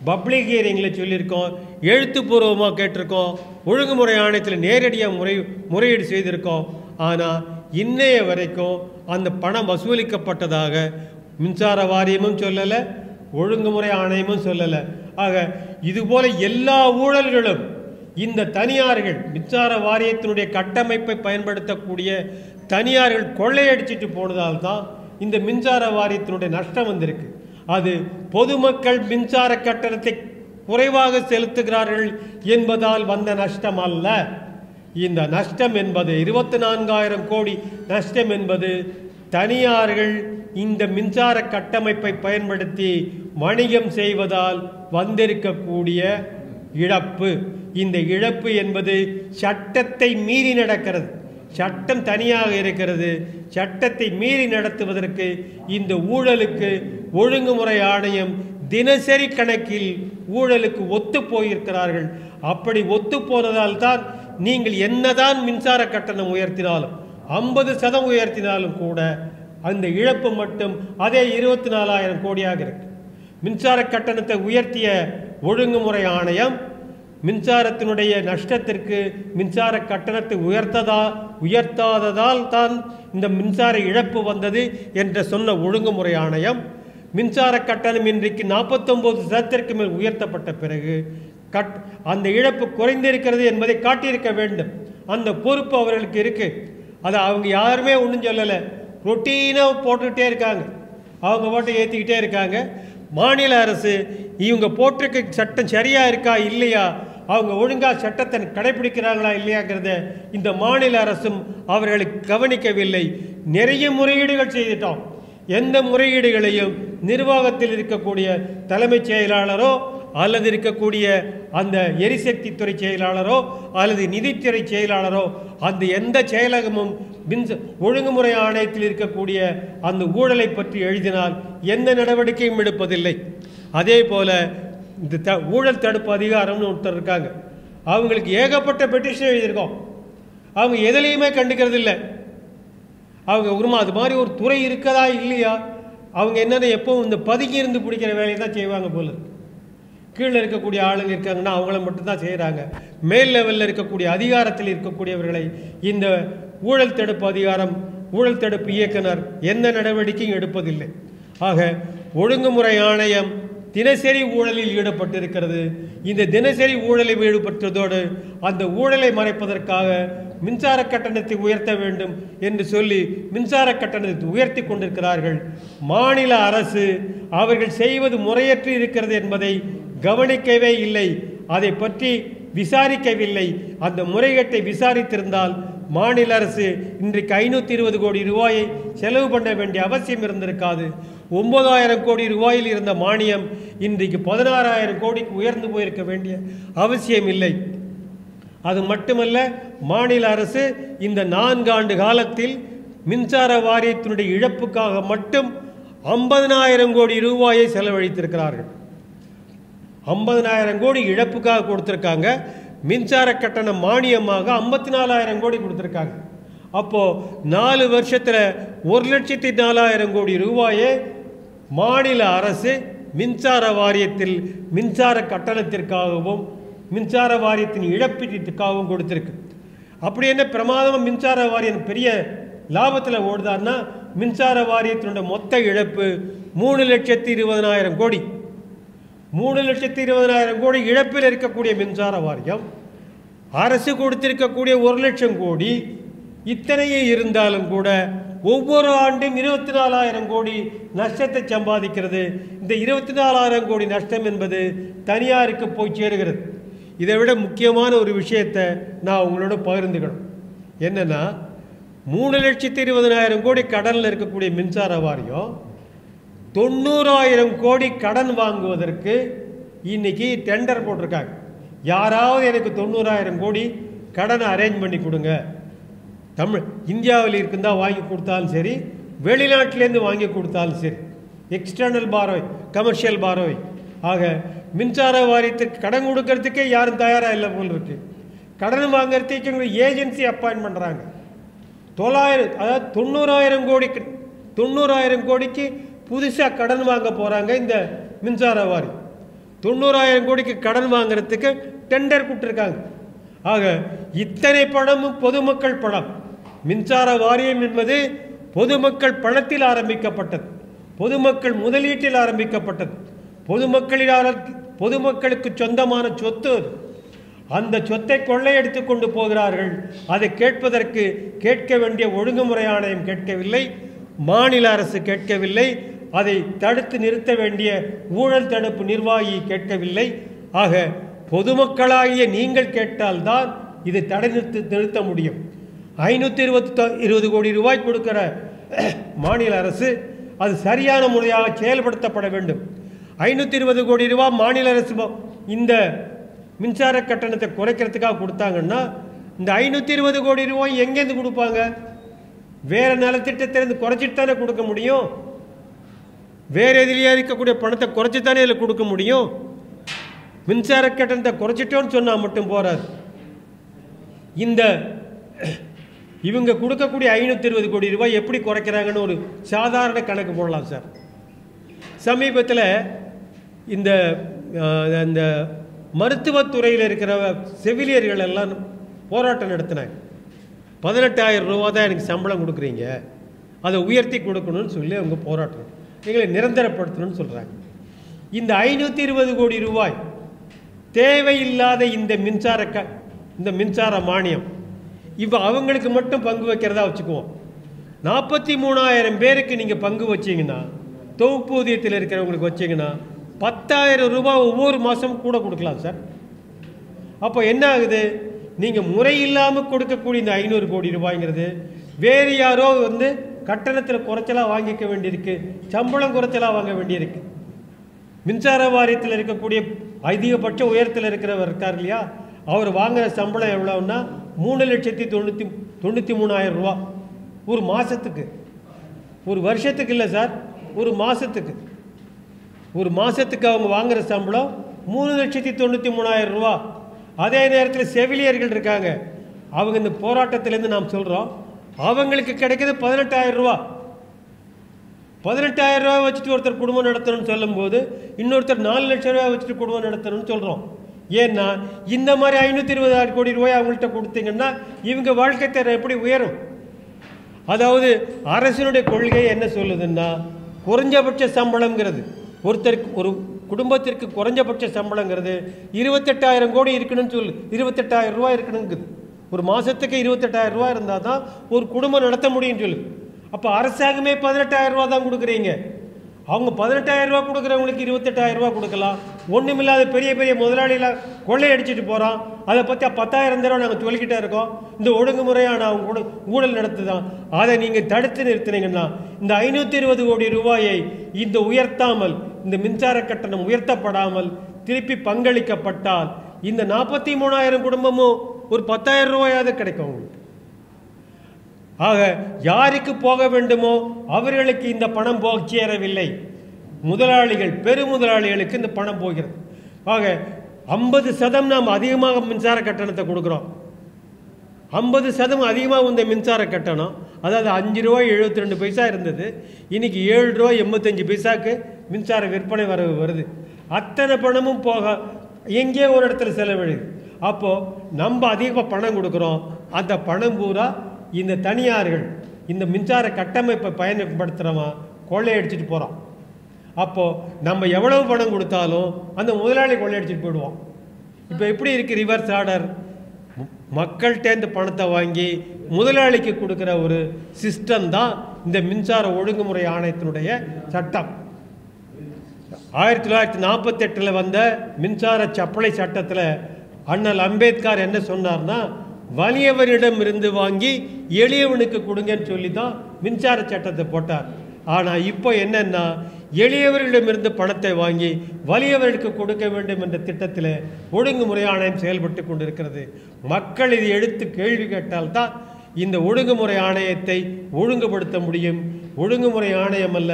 பப்ளிக் ஹியரிங்கில் சொல்லியிருக்கோம், எழுத்துப்பூர்வமாக கேட்டிருக்கோம், ஒழுங்குமுறை ஆணையத்தில் நேரடியாக முறையீடு செய்திருக்கோம். ஆனால் இன்னைய வரைக்கும் அந்த பணம் வசூலிக்கப்பட்டதாக மின்சார வாரியமும் சொல்லலை, ஒழுங்குமுறை ஆணையமும் சொல்லலை. ஆக இதுபோல் எல்லா ஊழல்களும் இந்த தனியார்கள், மின்சார வாரியத்தினுடைய கட்டமைப்பை பயன்படுத்தக்கூடிய தனியார்கள் கொள்ளையடிச்சிட்டு போனதால் தான் இந்த மின்சார வாரியத்தினுடைய நஷ்டம் வந்திருக்கு. அது பொதுமக்கள் மின்சார கட்டணத்தை குறைவாக செலுத்துகிறார்கள் என்பதால் வந்த நஷ்டம் அல்ல. இந்த நஷ்டம் என்பது 24,000 கோடி நஷ்டம் என்பது தனியார்கள் இந்த மின்சார கட்டமைப்பை பயன்படுத்தி வணிகம் செய்வதால் வந்திருக்கக்கூடிய இழப்பு. இந்த இழப்பு என்பது சட்டத்தை மீறி நடக்கிறது. சட்டம் தனியாக இருக்கிறது. சட்டத்தை மீறி நடத்துவதற்கு இந்த ஊழலுக்கு ஒழுங்குமுறை ஆணையம் தினசரி கணக்கில் ஊழலுக்கு ஒத்து போயிருக்கிறார்கள். அப்படி ஒத்து போனதால் தான் நீங்கள் என்னதான் மின்சார கட்டணம் உயர்த்தினாலும் 50% உயர்த்தினாலும் கூட அந்த இழப்பு மட்டும் அதே 24,000 கோடியாக இருக்கு. மின்சார கட்டணத்தை உயர்த்திய ஒழுங்குமுறை ஆணையம் மின்சாரத்தினுடைய நஷ்டத்திற்கு மின்சார கட்டணத்தை உயர்த்தாததால் தான் இந்த மின்சார இழப்பு வந்தது என்று சொன்ன ஒழுங்குமுறை ஆணையம் மின்சார கட்டணம் இன்றைக்கு 49% மேல் உயர்த்தப்பட்ட பிறகு அந்த இழப்பு குறைந்திருக்கிறது என்பதை காட்டியிருக்க வேண்டும். அந்த பொறுப்பு அவர்களுக்கு இருக்குது. அதை அவங்க யாருமே ஒன்றும் சொல்லலை, ரொட்டீனாக போட்டுக்கிட்டே இருக்காங்க, அவங்க போட்டு ஏற்றிக்கிட்டே இருக்காங்க. மாநில அரசு இவங்க போட்டிருக்க சட்டம் சரியாக இருக்கா இல்லையா, அவங்க ஒழுங்காக சட்டத்தை கடைபிடிக்கிறாங்களா இல்லையாங்கிறத இந்த மாநில அரசும் அவர்களுக்கு கவனிக்கவில்லை. நிறைய முறையீடுகள் செய்துட்டோம். எந்த முறையீடுகளையும் நிர்வாகத்தில் இருக்கக்கூடிய தலைமைச் செயலாளரோ அல்லது இருக்கக்கூடிய அந்த எரிசக்தி துறை செயலாளரோ அல்லது நிதித்துறை செயலாளரோ அந்த எந்த செயலகமும் ஒழுங்குமுறை ஆணையத்தில் இருக்கக்கூடிய அந்த ஊழலை பற்றி எழுதினால் எந்த நடவடிக்கையும் எடுப்பதில்லை. அதே போல் இந்த ஊழல் தடுப்பு அதிகாரம்னு ஒருத்தர் இருக்காங்க, அவங்களுக்கு ஏகப்பட்ட பெட்டிஷன் எழுதியிருக்கோம், அவங்க எதுலேயுமே கண்டுக்கிறது இல்லை. அவங்க உரிமை அது மாதிரி ஒரு துறை இருக்கதா இல்லையா, அவங்க என்னென்ன எப்போவும் இந்த பதுக்கி இருந்து பிடிக்கிற வேலையை தான் செய்வாங்க போல. கீழே இருக்கக்கூடிய ஆளுங்க இருக்காங்கன்னா அவங்கள மட்டும்தான் செய்கிறாங்க. மேல் லெவலில் இருக்கக்கூடிய அதிகாரத்தில் இருக்கக்கூடியவர்களை இந்த ஊழல் தடுப்பு அதிகாரம், ஊழல் தடுப்பு இயக்குனர் எந்த நடவடிக்கையும் எடுப்பதில்லை. ஆக ஒழுங்குமுறை ஆணையம் தினசரி ஊழலில் ஈடுபட்டிருக்கிறது. இந்த தினசரி ஊழலில் ஈடுபட்டதோடு அந்த ஊழலை மறைப்பதற்காக மின்சார கட்டணத்தை உயர்த்த வேண்டும் என்று சொல்லி மின்சார கட்டணத்தை உயர்த்தி கொண்டிருக்கிறார்கள். மாநில அரசு அவர்கள் செய்வது முறையற்று இருக்கிறது என்பதை கவனிக்கவே இல்லை, அதை பற்றி விசாரிக்கவில்லை. அந்த முறைகேட்டை விசாரித்திருந்தால் மாநில அரசு இன்றைக்கு 520 கோடி ரூபாயை செலவு பண்ண வேண்டிய அவசியம் இருந்திருக்காது. 9,000 கோடி ரூபாயில் இருந்த மானியம் இன்றைக்கு 16,000 கோடிக்கு உயர்ந்து போயிருக்க வேண்டிய அவசியம் இல்லை. அது மட்டுமல்ல, மாநில அரசு இந்த 4 ஆண்டு காலத்தில் மின்சார வாரியத்தினுடைய இழப்புக்காக மட்டும் 50,000 கோடி ரூபாயை செலவழித்திருக்கிறார்கள். 50,000 கோடி இழப்புக்காக கொடுத்துருக்காங்க. மின்சார கட்டண மானியமாக 54,000 கோடி கொடுத்துருக்காங்க. அப்போது 4 வருஷத்தில் 1,04,000 கோடி ரூபாயை மாநில அரசு மின்சார வாரியத்தில் மின்சார கட்டணத்திற்காகவும் மின்சார வாரியத்தின் இழப்பீட்டிற்காகவும் கொடுத்துருக்கு. அப்படி என்ன பிரமாதமாக மின்சார வாரியம் பெரிய லாபத்தில் ஓடுதான்னா, மின்சார வாரியத்தினுடைய மொத்த இழப்பு 3,20,000 கோடி. 3,20,000 கோடி இழப்பில் இருக்கக்கூடிய மின்சார வாரியம் அரசு கொடுத்திருக்கக்கூடிய 1,00,000 கோடி இத்தனையே இருந்தாலும் கூட ஒவ்வொரு ஆண்டும் 24,000 கோடி நஷ்டத்தை சம்பாதிக்கிறது. இந்த 24,000 கோடி நஷ்டம் என்பது தனியாருக்கு போய் சேருகிறது. இதை விட முக்கியமான ஒரு விஷயத்தை நான் உங்களோட பகிர்ந்துக்கணும். என்னென்னா 3,20,000 கோடி கடனில் இருக்கக்கூடிய மின்சார வாரியம் 90,000 கோடி கடன் வாங்குவதற்கு இன்னைக்கு டெண்டர் போட்டிருக்காங்க. யாராவது எனக்கு 90,000 கோடி கடனை அரேஞ்ச் பண்ணி கொடுங்க, இந்தியாவில் இருக்குந்தா வாங்கி கொடுத்தாலும் சரி, வெளிநாட்டிலேருந்து வாங்கி கொடுத்தாலும் சரி, எக்ஸ்டர்னல் பாரோய், கமர்ஷியல் பாரோய். ஆக மின்சார வாரியத்துக்கு கடன் கொடுக்கறதுக்கே யாரும் தயாராக இல்லை போல் இருக்கு. கடன் வாங்கிறதுக்கு ஏஜென்சி அப்பாயின்ட் பண்ணுறாங்க. 90,000 கோடிக்கு 90,000 கோடிக்கு புதுசாக கடன் வாங்க போகிறாங்க இந்த மின்சார வாரியம். 90,000 கோடிக்கு கடன் வாங்கிறதுக்கு டெண்டர் கொடுத்துருக்காங்க. ஆக இத்தனை பணமும் பொதுமக்கள் பணம். மின்சார வாரியம் என்பது பொதுமக்கள் பணத்தில் ஆரம்பிக்கப்பட்டது, பொதுமக்கள் முதலீட்டில் ஆரம்பிக்கப்பட்டது, பொதுமக்களுக்கு சொந்தமான சொத்து. அந்த சொத்தை கொள்ளையடித்து கொண்டு போகிறார்கள். அதை கேட்பதற்கு கேட்க வேண்டிய ஒழுங்குமுறை ஆணையம் கேட்கவில்லை, மாநில அரசு கேட்கவில்லை, அதை தடுத்து நிறுத்த வேண்டிய ஊழல் தடுப்பு நிர்வாகி கேட்கவில்லை. ஆக பொதுமக்களாகிய நீங்கள் கேட்டால்தான் இதை தடை நிறுத்த முடியும். 520 கோடி ரூபாய் கொடுக்கிற மாநில அரசு அது சரியான முறையாக செயல்படுத்தப்பட வேண்டும். 520 கோடி ரூபாய் மாநில அரசு இந்த மின்சார கட்டணத்தை குறைக்கிறதுக்காக கொடுத்தாங்கன்னா இந்த 520 கோடி ரூபாய் எங்கேருந்து கொடுப்பாங்க? வேற நலத்திட்டத்திலிருந்து குறைச்சிட்டு தானே கொடுக்க முடியும். வேற எதிரியா இருக்கக்கூடிய பணத்தை குறைச்சி தானே இதில் கொடுக்க முடியும். மின்சார கட்டணத்தை குறைச்சிட்டோன்னு சொன்னால் மட்டும் போறாது. இந்த இவங்க கொடுக்கக்கூடிய 520 கோடி ரூபாய் எப்படி குறைக்கிறாங்கன்னு ஒரு சாதாரண கணக்கு போடலாம் சார். சமீபத்தில் இந்த இந்த மருத்துவத்துறையில் இருக்கிற செவிலியர்கள் எல்லாம் போராட்டம் நடத்தினாங்க. 18,000 ரூபா தான் எனக்கு சம்பளம் கொடுக்குறீங்க, அதை உயர்த்தி கொடுக்கணும்னு சொல்லி அவங்க போராட்டம் எங்களை நிரந்தரப்படுத்தணும்னு சொல்கிறாங்க. இந்த 520 கோடி ரூபாய் தேவையில்லாத இந்த மின்சார மானியம் இப்போ அவங்களுக்கு மட்டும் பங்கு வைக்கிறதா வச்சுக்குவோம். 43,000 பேருக்கு நீங்கள் பங்கு வச்சிங்கன்னா, தொகுப்பூதியத்தில் இருக்கிறவங்களுக்கு வச்சிங்கன்னா 10,000 ரூபாய் ஒவ்வொரு மாதமும் கூட கொடுக்கலாம் சார். அப்போ என்ன ஆகுது? நீங்கள் முறையில்லாமல் கொடுக்கக்கூடிய இந்த 500 கோடி ரூபாய்ங்கிறது வேறு யாரோ கட்டணத்தில் குறைச்சலாக வாங்கிக்க வேண்டியிருக்கு, சம்பளம் குறைச்சலாக வாங்க வேண்டியிருக்கு. மின்சார வாரியத்தில் இருக்கக்கூடிய அதிகபட்ச உயரத்தில் இருக்கிறவர் இருக்கார் இல்லையா, அவர் வாங்குகிற சம்பளம் எவ்வளோன்னா 3,93,000 ரூபா ஒரு மாதத்துக்கு. ஒரு வருஷத்துக்கு இல்லை சார், ஒரு மாதத்துக்கு. ஒரு மாதத்துக்கு அவங்க வாங்குகிற சம்பளம் 3,93,000 ரூபா. அதே நேரத்தில் செவிலியர்கள் இருக்காங்க, அவங்க இந்த போராட்டத்திலேருந்து நாம் சொல்கிறோம், அவங்களுக்கு கிடைக்கிறது 18,000 ரூபா. 18,000 ரூபா வச்சுட்டு ஒருத்தர் குடும்பம் நடத்தணும்னு சொல்லும்போது இன்னொருத்தர் 4 லட்சம் ரூபா வச்சுட்டு குடும்பம் நடத்தணும்னு சொல்கிறோம். ஏன்னா இந்த மாதிரி 520 கோடி ரூபாய் அவங்கள்ட்ட கொடுத்தீங்கன்னா இவங்க வாழ்க்கை தரம் எப்படி உயரும்? அதாவது அரசினுடைய கொள்கை என்ன சொல்லுதுன்னா, குறைஞ்சபட்ச சம்பளம்ங்கிறது ஒருத்தருக்கு, ஒரு குடும்பத்திற்கு குறைஞ்சபட்ச சம்பளங்கிறது 28,000 கோடி இருக்கணும்னு சொல்லு, 28,000 ரூபாய் இருக்கணுங்குது. ஒரு மாதத்துக்கு 28,000 ரூபாய் இருந்தால் தான் ஒரு குடும்பம் நடத்த முடியும்னு சொல்லு. அப்போ அரசாங்கமே 18,000 ரூபா தான் கொடுக்குறீங்க. அவங்க 18,000 ரூபா கொடுக்குறவங்களுக்கு 28,000 ரூபா கொடுக்கலாம். ஒன்றுமில்லாத பெரிய பெரிய முதலாளியில் கொள்ளையடிச்சிட்டு போகிறோம், அதை பற்றி 10,000 தடவை நாங்கள் சொல்லிக்கிட்டே இருக்கோம். இந்த ஒழுங்குமுறையான அவங்க கூட ஊழல் நடத்துதான். அதை நீங்கள் தடுத்து நிறுத்தினீங்கன்னா இந்த 520 கோடி ரூபாயை இந்த உயர்த்தாமல், இந்த மின்சார கட்டணம் உயர்த்தப்படாமல் திருப்பி பங்களிக்கப்பட்டால் இந்த 43,000 குடும்பமும் ஒரு 10,000 ரூபாயாவது கிடைக்கும் உங்களுக்கு. ஆக யாருக்கு போக வேண்டுமோ அவர்களுக்கு இந்த பணம் போய் சேரவில்லை. முதலாளிகள், பெருமுதலாளிகளுக்கு இந்த பணம் போகிறது. ஆக 50% நாம் அதிகமாக மின்சார கட்டணத்தை கொடுக்குறோம். 50% அதிகமாக இந்த மின்சார கட்டணம், அதாவது 5 ரூபாய் 72 பைசா இருந்தது, இன்னைக்கு 7 ரூபாய் 85 பைசாக்கு மின்சார விற்பனை வருது. அத்தனை பணமும் போக எங்கேயோ ஒரு இடத்துல செலவழிது. அப்போது நம்ம அதிகமாக பணம் கொடுக்குறோம், அந்த பணம் பூரா இந்த தனியார்கள் இந்த மின்சார கட்டமைப்பை பயன்படுத்துகிறவன் கொள்ளையடிச்சிட்டு போகிறான். அப்போது நம்ம எவ்வளவு பணம் கொடுத்தாலும் அந்த முதலாளி கொள்ளையடிச்சிட்டு போயிடுவோம். இப்போ எப்படி இருக்குது ரிவர்ஸ் ஆர்டர்? மக்கள்கிட்டேருந்து பணத்தை வாங்கி முதலாளிக்கு கொடுக்குற ஒரு சிஸ்டம் தான் இந்த மின்சார ஒழுங்குமுறை ஆணையத்தினுடைய சட்டம். 1948 வந்த மின்சார சப்பளை சட்டத்தில் அண்ணல் அம்பேத்கர் என்ன சொன்னார்னா, வலியவரிடம் இருந்து வாங்கி எளியவனுக்கு கொடுங்கன்னு சொல்லி தான் மின்சார சட்டத்தை போட்டார். ஆனால் இப்போ என்னன்னா, எளியவர்களிடமிருந்து பணத்தை வாங்கி வலியவர்களுக்கு கொடுக்க வேண்டும் என்ற திட்டத்தில் ஒழுங்குமுறை ஆணையம் செயல்பட்டு கொண்டிருக்கிறது. மக்கள் இதை எடுத்து கேள்வி கேட்டால்தான் இந்த ஒழுங்குமுறை ஆணையத்தை ஒழுங்குபடுத்த முடியும். ஒழுங்குமுறை ஆணையம் அல்ல,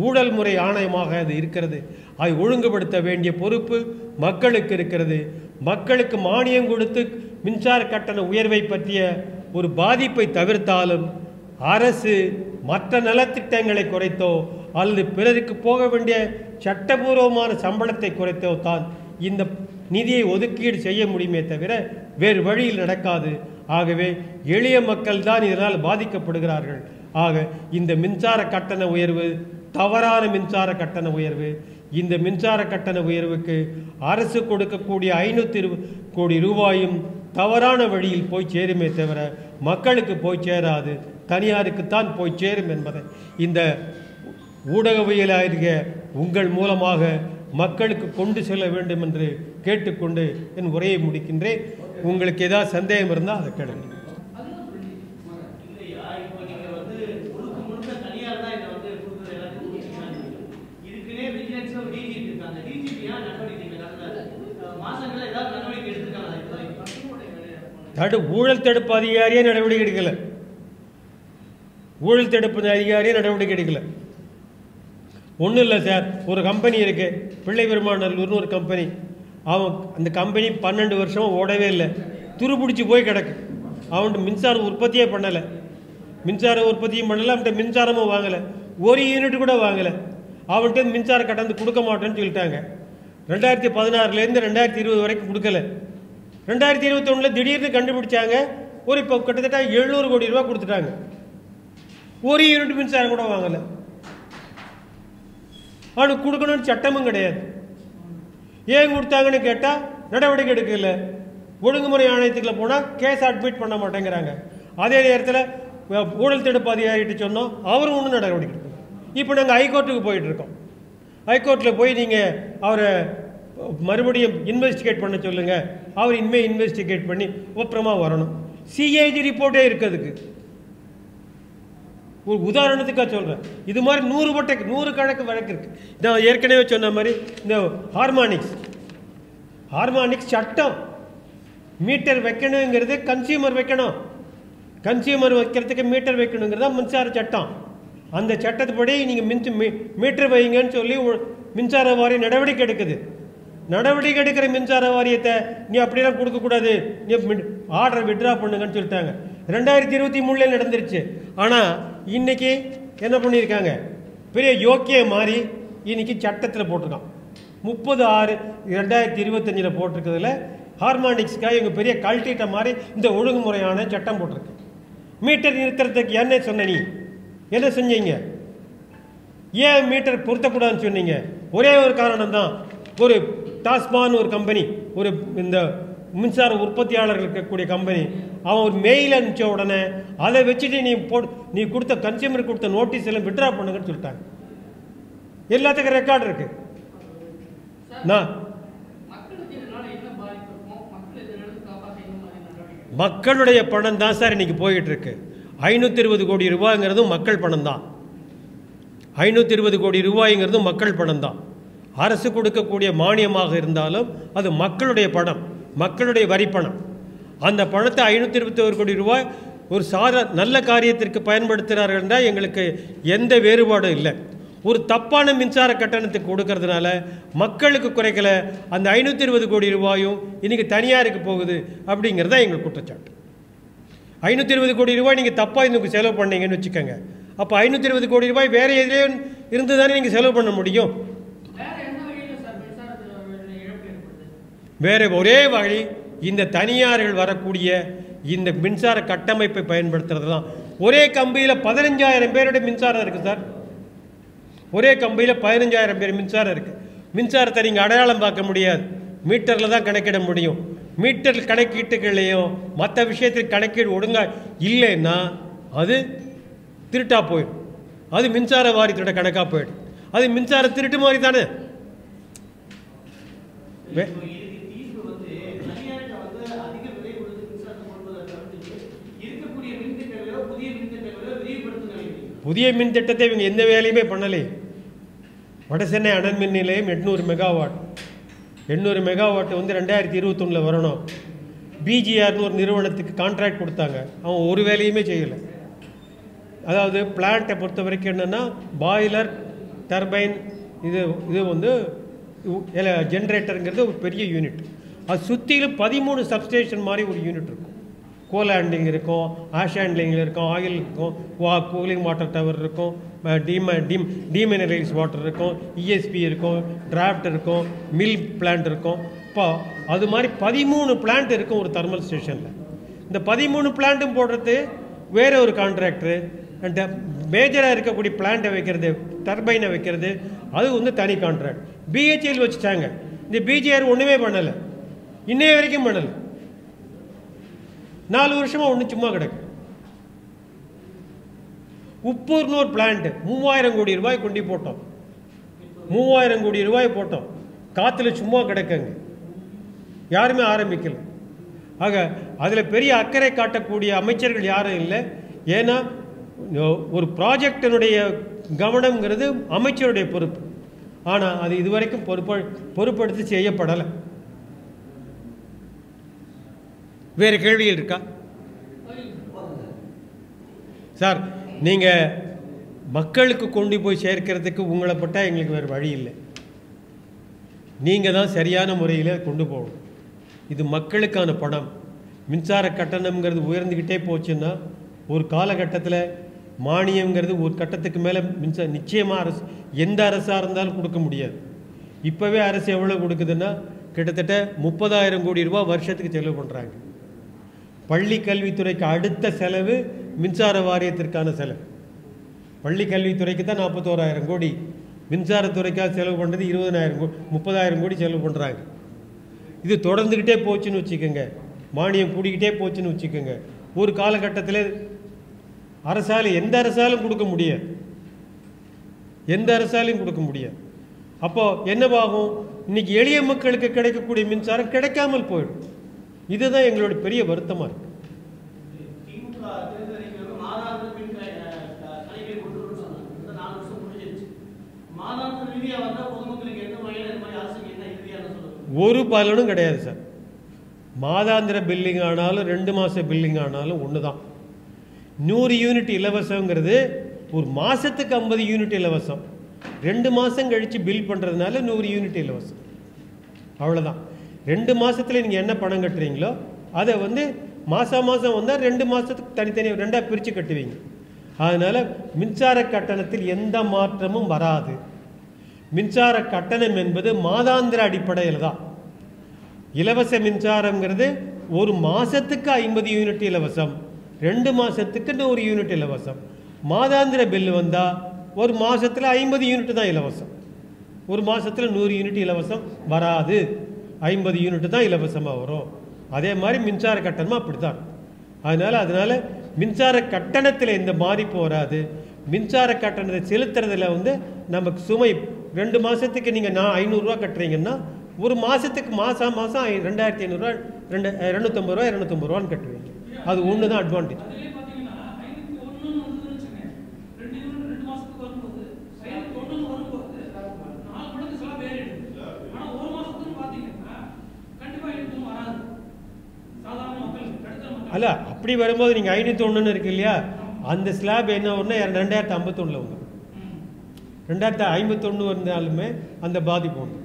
ஊழல் முறை ஆணையமாக அது இருக்கிறது. அதை ஒழுங்குபடுத்த வேண்டிய பொறுப்பு மக்களுக்கு இருக்கிறது. மக்களுக்கு மானியம் கொடுத்து மின்சார கட்டண உயர்வை பற்றிய ஒரு பாதிப்பை தவிர்த்தாலும் அரசு மற்ற நலத்திட்டங்களை குறைத்தோ அல்லது பிறருக்கு போக வேண்டிய சட்டபூர்வமான சம்பளத்தை குறைத்தோ தான் இந்த நிதியை ஒதுக்கீடு செய்ய முடியுமே தவிர வேறு வழியில் நடக்காது. ஆகவே எளிய மக்கள் தான் இதனால் பாதிக்கப்படுகிறார்கள். ஆக இந்த மின்சார கட்டண உயர்வு தவறான மின்சார கட்டண உயர்வு. இந்த மின்சார கட்டண உயர்வுக்கு அரசு கொடுக்கக்கூடிய 520 கோடி ரூபாயும் தவறான வழியில் போய் சேருமே தவிர மக்களுக்கு போய் சேராது, தனியாருக்குத்தான் போய் சேரும் என்பதை இந்த ஊடகவியலாகிய உங்கள் மூலமாக மக்களுக்கு கொண்டு செல்ல வேண்டும் என்று கேட்டுக்கொண்டு என் உரையை முடிக்கின்றேன். உங்களுக்கு ஏதாவது சந்தேகம் இருந்தால் அதை கேளுங்க. ஊழல் தடுப்பு அதிகாரியே நடவடிக்கை எடுக்கல. ஊழல் தடுப்பு அதிகாரியே நடவடிக்கை எடுக்கல. ஒன்றும் இல்லை சார், ஒரு கம்பெனி இருக்கு, பிள்ளை பெருமாநல்லூர்னு ஒரு கம்பெனி. அவன் அந்த கம்பெனி 12 வருஷம் ஓடவே இல்லை, துருபிடிச்சி போய் கிடக்கு. அவன்கிட்ட மின்சார உற்பத்தியே பண்ணலை, மின்சார உற்பத்தியும் பண்ணலை, அவன்கிட்ட மின்சாரமும் வாங்கலை, ஒரு யூனிட் கூட வாங்கலை. அவன்கிட்ட மின்சார கட்டணம் கொடுக்க மாட்டேன்னு சொல்லிட்டாங்க. 2016 2020 வரைக்கும் கொடுக்கல. 2021 திடீர்னு கண்டுபிடிச்சாங்க, ஒரு இப்போ கிட்டத்தட்ட 700 கோடி ரூபா கொடுத்துட்டாங்க. ஒரு யூனிட் மின்சாரம் கூட வாங்கலை. அவனுக்கு கொடுக்கணும்னு சட்டமும் கிடையாது. ஏன் கொடுத்தாங்கன்னு கேட்டால் நடவடிக்கை எடுக்கல. ஒழுங்குமுறை ஆணையத்துக்குள்ள போனால் கேஸ் அட்மிட் பண்ண மாட்டேங்கிறாங்க. அதே நேரத்தில் ஊழல் தடுப்பு அதிகாரிகிட்ட சொன்னோம், அவரும் ஒன்றும் நடவடிக்கை எடுக்கல. இப்போ நாங்கள் ஹைகோர்ட்டுக்கு போயிட்டுருக்கோம். ஹைகோர்ட்டில் போய் நீங்கள் அவரை மறுபடியும் இன்வெஸ்டிகேட் பண்ண சொல்லுங்கள். அவர் இனிமேல் இன்வெஸ்டிகேட் பண்ணி அப்புறமா வரணும். சிஏஜி ரிப்போர்ட்டே இருக்குது. ஒரு உதாரணத்துக்காக சொல்கிறேன். இது மாதிரி 100 கணக்கு வழக்கு இருக்குது. நான் ஏற்கனவே சொன்ன மாதிரி இந்த ஹார்மானிக்ஸ் சட்டம் மீட்டர் வைக்கணுங்கிறது கன்சியூமர் வைக்கணும். கன்சியூமர் வைக்கிறதுக்கு மீட்டர் வைக்கணுங்கிறதா மின்சார சட்டம். அந்த சட்டத்துப்படி நீங்கள் மீட்டர் வைங்கன்னு சொல்லி மின்சார வாரியம் நடவடிக்கை எடுக்குது. நடவடிக்கை எடுக்கிற மின்சார வாரியத்தை நீ அப்படிலாம் கொடுக்கக்கூடாது, நீ ஆர்டரை விட்ரா பண்ணுங்கன்னு சொல்லிட்டாங்க. 2023 நடந்துருச்சு. ஆனால் இன்னைக்கு என்ன பண்ணியிருக்காங்க, பெரிய யோக்கிய மாதிரி இன்னைக்கு சட்டத்தில் போட்டிருக்கான். 30/6/2025 போட்டிருக்கிறதுல ஹார்மானிக்ஸ்க்காக எங்கள் பெரிய கல்ட்டிட்ட மாதிரி இந்த ஒழுங்குமுறையான சட்டம் போட்டிருக்கு. மீட்டர் நிறுத்துறதுக்கு என்ன சொன்ன, நீ என்ன செஞ்சீங்க? ஏன் மீட்டர் பொருத்தக்கூடாதுன்னு சொன்னீங்க? ஒரே ஒரு காரணம் தான். ஒரு டாஸ்மான் ஒரு கம்பெனி, ஒரு இந்த மின்சார உற்பத்தியாளர்கள் இருக்கக்கூடிய கம்பெனி, அவன் ஒரு மெயில் அனுப்பிச்ச உடனே அதை வச்சுட்டு நீ கொடுத்த கன்சியூமர் கொடுத்த நோட்டீஸ் எல்லாம் விட்ரா பண்ணுங்கன்னு சொல்லிட்டாங்க. எல்லாத்துக்கும் ரெக்கார்டு இருக்கு. மக்களுடைய பணம் தான் சார் இன்னைக்கு போயிட்டு இருக்கு. 520 கோடி ரூபாய்ங்கிறதும் மக்கள் பணம் தான். 520 கோடி ரூபாய்ங்கிறதும் மக்கள் பணம் தான். அரசு கொடுக்கக்கூடிய மானியமாக இருந்தாலும் அது மக்களுடைய பணம், மக்களுடைய வரிப்பணம். அந்த பணத்தை 521 கோடி ரூபாய் ஒரு நல்ல காரியத்திற்கு பயன்படுத்துகிறார்கள் என்றால் எங்களுக்கு எந்த வேறுபாடும் இல்லை. ஒரு தப்பான மின்சார கட்டணத்துக்கு கொடுக்கறதுனால மக்களுக்கு குறைக்கல, அந்த 520 கோடி ரூபாயும் இன்னைக்கு தனியாருக்கு போகுது அப்படிங்கிறது தான் எங்களுக்கு குற்றச்சாட்டு. 520 கோடி ரூபாய் நீங்கள் தப்பாக இன்னும் செலவு பண்ணீங்கன்னு வச்சுக்கோங்க. அப்போ 520 கோடி ரூபாய் வேறு எதிலே இருந்து தானே நீங்கள் செலவு பண்ண முடியும். வேறு ஒரே வழி இந்த தனியார்கள் வரக்கூடிய இந்த மின்சார கட்டமைப்பை பயன்படுத்துறது தான். ஒரே கம்பியில் 15,000 பேருடைய மின்சாரம் இருக்குது சார். ஒரே கம்பியில் 15,000 பேர் மின்சாரம் இருக்குது. மின்சாரத்தை நீங்கள் அடையாளம் பார்க்க முடியாது, மீட்டரில் தான் கணக்கிட முடியும். மீட்டர் கணக்கீட்டுகளையும் மற்ற விஷயத்தில் கணக்கீடு ஒழுங்காக இல்லைன்னா அது திருட்டாக போயிடும். அது மின்சார வாரியத்தோட கணக்காக போயிடும். அது மின்சார திருட்டு மாதிரி தானே. புதிய மின் திட்டத்தை இவங்க எந்த வேலையுமே பண்ணலை. வடசென்னை அனல் மின் நிலையம் 800 மெகாவாட் 800 மெகாவாட் வந்து 2021 வரணும். பிஜிஆர்னு ஒரு நிறுவனத்துக்கு கான்ட்ராக்ட் கொடுத்தாங்க. அவன் ஒரு வேலையுமே செய்யலை. அதாவது பிளான்ட்டை பொறுத்த வரைக்கும் என்னென்னா பாய்லர், டர்பைன், இது வந்து ஜென்ரேட்டருங்கிறது ஒரு பெரிய யூனிட். அது சுற்றிலும் 13 சப்ஸ்டேஷன் மாதிரி ஒரு யூனிட் இருக்கும். கோல் ஹேண்ட்லிங் இருக்கும், ஆஷ் ஹேண்ட்லிங் இருக்கும், ஆயில் இருக்கும், கூலிங் வாட்டர் டவர் இருக்கும், டீமினரைஸ் வாட்டர் இருக்கும், இஎஸ்பி இருக்கும், டிராஃப்ட் இருக்கும், மில் பிளான்ட் இருக்கும். இப்போ அது மாதிரி 13 பிளான்ட் இருக்கும் ஒரு தெர்மல் ஸ்டேஷனில். இந்த 13 பிளான்ட்டும் போடுறது வேறு ஒரு கான்ட்ராக்டரு. அந்த மேஜராக இருக்கக்கூடிய பிளான்ட்டை வைக்கிறது, டர்பைனை வைக்கிறது, அது வந்து தனி கான்ட்ராக்ட். பிஹெச்எல் வச்சுட்டாங்க. இந்த பிஜிஆர் ஒன்றுமே பண்ணலை, இன்னைய வரைக்கும் பண்ணலை. 4 வருஷமாக ஒன்று சும்மா கிடக்கு. உப்பூர்னு ஒரு பிளான்ட் 3000 கோடி ரூபாய் கொண்டு போட்டோம். 3000 கோடி ரூபாய் போட்டோம். காற்றுல சும்மா கிடக்குங்க, யாருமே ஆரம்பிக்கல. ஆக அதில் பெரிய அக்கறை காட்டக்கூடிய அமைச்சர்கள் யாரும் இல்லை. ஏன்னா ஒரு ப்ராஜெக்டினுடைய கவனம்ங்கிறது அமைச்சருடைய பொறுப்பு. ஆனால் அது இதுவரைக்கும் பொறுப்படுத்தி செய்யப்படலை. வேறு கேள்விகள் இருக்கா சார்? நீங்கள் மக்களுக்கு கொண்டு போய் சேர்க்கிறதுக்கு உங்களை பட்டால் எங்களுக்கு வேறு வழி இல்லை. நீங்கள் தான் சரியான முறையில் கொண்டு போகணும். இது மக்களுக்கான பணம். மின்சார கட்டணம்ங்கிறது உயர்ந்துக்கிட்டே போச்சுன்னா ஒரு காலகட்டத்தில் மானியங்கிறது ஒரு கட்டத்துக்கு மேலே நிச்சயமாக அரசு, எந்த அரசாக இருந்தாலும் கொடுக்க முடியாது. இப்போவே அரசு எவ்வளோ கொடுக்குதுன்னா கிட்டத்தட்ட 30,000 கோடி ரூபா வருஷத்துக்கு செலவு பண்ணுறாங்க. பள்ளி கல்வித்துறைக்கு அடுத்த செலவு மின்சார வாரியத்திற்கான செலவு. பள்ளி கல்வித்துறைக்கு தான் 41,000 கோடி, மின்சாரத்துறைக்காக செலவு பண்ணுறது 20,000 கோடி, 30,000 கோடி செலவு பண்ணுறாங்க. இது தொடர்ந்துக்கிட்டே போச்சுன்னு வச்சுக்கோங்க, மானியம் கூடிக்கிட்டே போச்சுன்னு வச்சுக்கோங்க, ஒரு காலகட்டத்தில் அரசால் எந்த அரசாலும் கொடுக்க முடியாது, எந்த அரசாலையும் கொடுக்க முடியாது. அப்போது என்னவாகும்? இன்றைக்கி எளிய மக்களுக்கு கிடைக்கக்கூடிய மின்சாரம் கிடைக்காமல் போயிடும். இதுதான் எங்களுடைய பெரிய வருத்தமாக இருக்கு. ஒரு பலனும் கிடையாது சார். மாதாந்திர பில்லிங் ஆனாலும் 2 மாத பில்லிங் ஆனாலும் ஒன்று தான். 100 யூனிட் இலவசங்கிறது ஒரு மாதத்துக்கு 50 யூனிட் இலவசம். 2 மாதம் கழித்து பில் பண்ணுறதுனால 100 யூனிட் இலவசம், அவ்வளோதான். 2 மாதத்தில் நீங்கள் என்ன பணம் கட்டுறீங்களோ அதை வந்து மாதம் வந்தால் 2 மாதத்துக்கு தனித்தனி 2ஆக பிரித்து கட்டுவீங்க. அதனால் மின்சார கட்டணத்தில் எந்த மாற்றமும் வராது. மின்சார கட்டணம் என்பது மாதாந்திர அடிப்படையில் தான். இலவச மின்சாரங்கிறது ஒரு மாதத்துக்கு 50 யூனிட் இலவசம், 2 மாதத்துக்கு 100 யூனிட் இலவசம். மாதாந்திர பில்லு வந்தால் ஒரு மாதத்தில் 50 யூனிட் தான் இலவசம், ஒரு மாதத்தில் 100 யூனிட் இலவசம் வராது. 50 யூனிட் தான் இலவசமாக வரும். அதே மாதிரி மின்சார கட்டணமும் அப்படி தான். அதனால் மின்சார கட்டணத்தில் எந்த பாதிப்பு வராது. மின்சார கட்டணத்தை செலுத்துறதுல வந்து நமக்கு சுமை 2 மாதத்துக்கு நீங்கள் 500 ரூபா கட்டுறீங்கன்னா ஒரு மாதத்துக்கு மாதம் 2,500 ரூபா, 250 ரூபா 250 ரூபான்னு கட்டுவீங்க. அது ஒன்று தான் அட்வான்டேஜ். அல்ல, அப்படி வரும்போது நீங்கள் 501 இருக்கு இல்லையா, அந்த ஸ்லாப் என்ன வரும்னா 2051 வந்துடும். 2051 வந்தாலுமே அந்த பாதிப்பு உண்டு.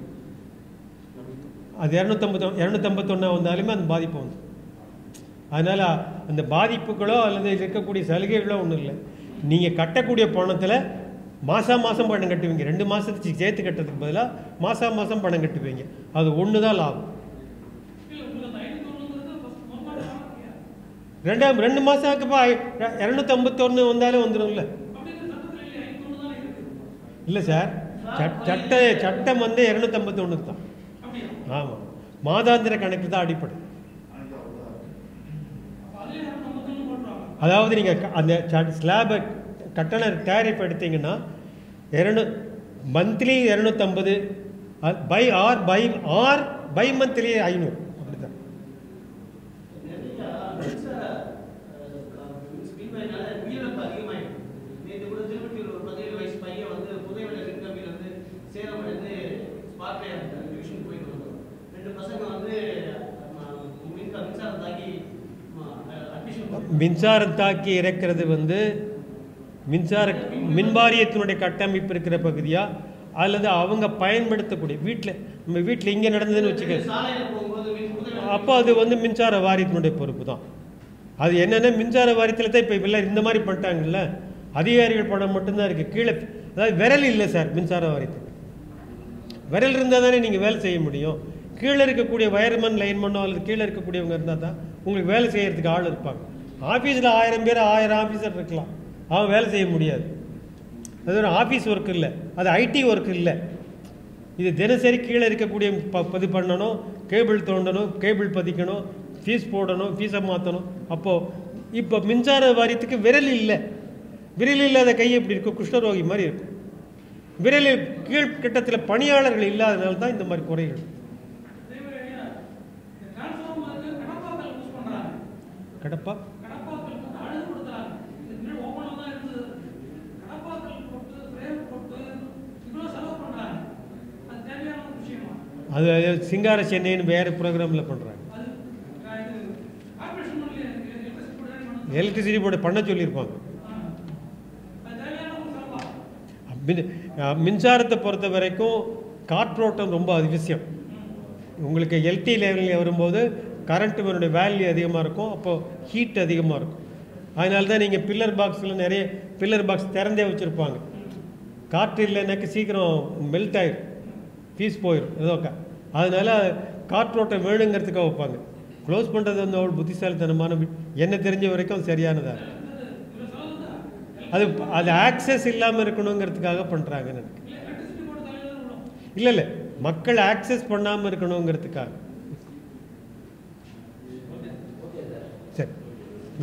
அது 251 வந்தாலுமே அந்த பாதிப்பு உண்டு. அதனால் அந்த பாதிப்புகளோ அல்லது இருக்கக்கூடிய சலுகைகளோ ஒன்றும் இல்லை. நீங்கள் கட்டக்கூடிய பணத்தில் மாதம் பணம் கட்டுவீங்க. 2 மாதத்துக்கு சேர்த்து கட்டுறதுக்கு பதிலாக மாதம் பணம் கட்டுவீங்க. அது ஒன்று தான் லாபம். 2 மாதத்துக்கு 251 வந்தாலும் வந்துடும்ல. இல்லை சார், சட்டம் வந்து 251 தான். ஆமாம், மாதாந்திர கணக்கு தான் அடிப்படை. அதாவது நீங்கள் அந்த ஸ்லாபை கட்டண டேரிஃப் எடுத்தீங்கன்னா மந்த்லி 250 பை மந்த்லி 500 அப்படிதான். மின்சாரம் தாக்கி இறக்கிறது மின் வாரியத்தினுடைய கட்டமைப்பு இருக்கிற பகுதியா அல்லது அவங்க பயன்படுத்தக்கூடிய நம்ம வீட்டில் இங்கே நடந்ததுன்னு வச்சுக்க, அப்போ அது மின்சார வாரியத்தினுடைய பொறுப்பு தான். அது என்னென்ன மின்சார வாரியத்தில் தான் இப்போ இல்லை இந்த மாதிரி பண்ணிட்டாங்கல்ல, அதிகாரிகள் பணம் மட்டும்தான் இருக்குது. கீழே அதாவது விரல் இல்லை சார் மின்சார வாரியத்துக்கு. விரல் இருந்தால் தானே நீங்கள் வேலை செய்ய முடியும். கீழே இருக்கக்கூடிய வயர்மன் லைன்மனோ அல்லது கீழே இருக்கக்கூடியவங்க இருந்தால் தான் உங்களுக்கு வேலை செய்கிறதுக்கு ஆள் இருப்பாங்க. ஆஃபீஸில் 1000 பேர் 1000 ஆஃபீஸர் இருக்கலாம், அவன் வேலை செய்ய முடியாது. அது ஒரு ஆஃபீஸ் ஒர்க் இல்லை, அது ஐடி ஒர்க் இல்லை. இது தினசரி கீழே இருக்கக்கூடிய இது பண்ணணும், கேபிள் தோண்டணும், கேபிள் பதிக்கணும், ஃபீஸ் போடணும், ஃபீஸை மாற்றணும். அப்போது இப்போ மின்சார வாரியத்துக்கு விரல் இல்லை. விரல் இல்லாத கை எப்படி இருக்கும்? குஷ்டரோகி மாதிரி இருக்கும். விரலில் கீழ்கட்டத்தில் பணியாளர்கள் இல்லாதனால தான் இந்த மாதிரி குறைகள். கடப்பா அது சிங்கார சென்னைன்னு வேறு ப்ரோக்ராமில் பண்ணுறாங்க. எலக்ட்ரிசிட்டி போர்டு பண்ண சொல்லியிருப்பாங்க. மின்சாரத்தை பொறுத்த வரைக்கும் காற்றோட்டம் ரொம்ப அவசியம். உங்களுக்கு எல்டி லெவலில் வரும்போது கரண்ட்டுடைய வேல்யூ அதிகமாக இருக்கும், அப்போது ஹீட் அதிகமாக இருக்கும். அதனால தான் நீங்கள் பில்லர் பாக்ஸில் நிறைய பில்லர் பாக்ஸ் திறந்தே வச்சுருப்பாங்க. காற்று இல்லைன்னாக்க சீக்கிரம் மெல்ட் ஆகிடும், ஃபீஸ் போயிடும் ஏதோக்கா. அதனால் காற்றோட்டம் வேணுங்கிறதுக்காக வைப்பாங்க. க்ளோஸ் பண்ணுறது அவ்வளோ புத்திசாலித்தனமான என்ன தெரிஞ்ச வரைக்கும் சரியானதாக இருக்குது. அது ஆக்சஸ் இல்லாமல் இருக்கணுங்கிறதுக்காக பண்ணுறாங்கன்னு எனக்கு. இல்லை மக்கள் ஆக்சஸ் பண்ணாமல் இருக்கணுங்கிறதுக்காக. சரி,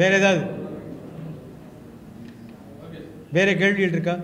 வேறு ஏதாவது வேறு கேள்விகள் இருக்கா?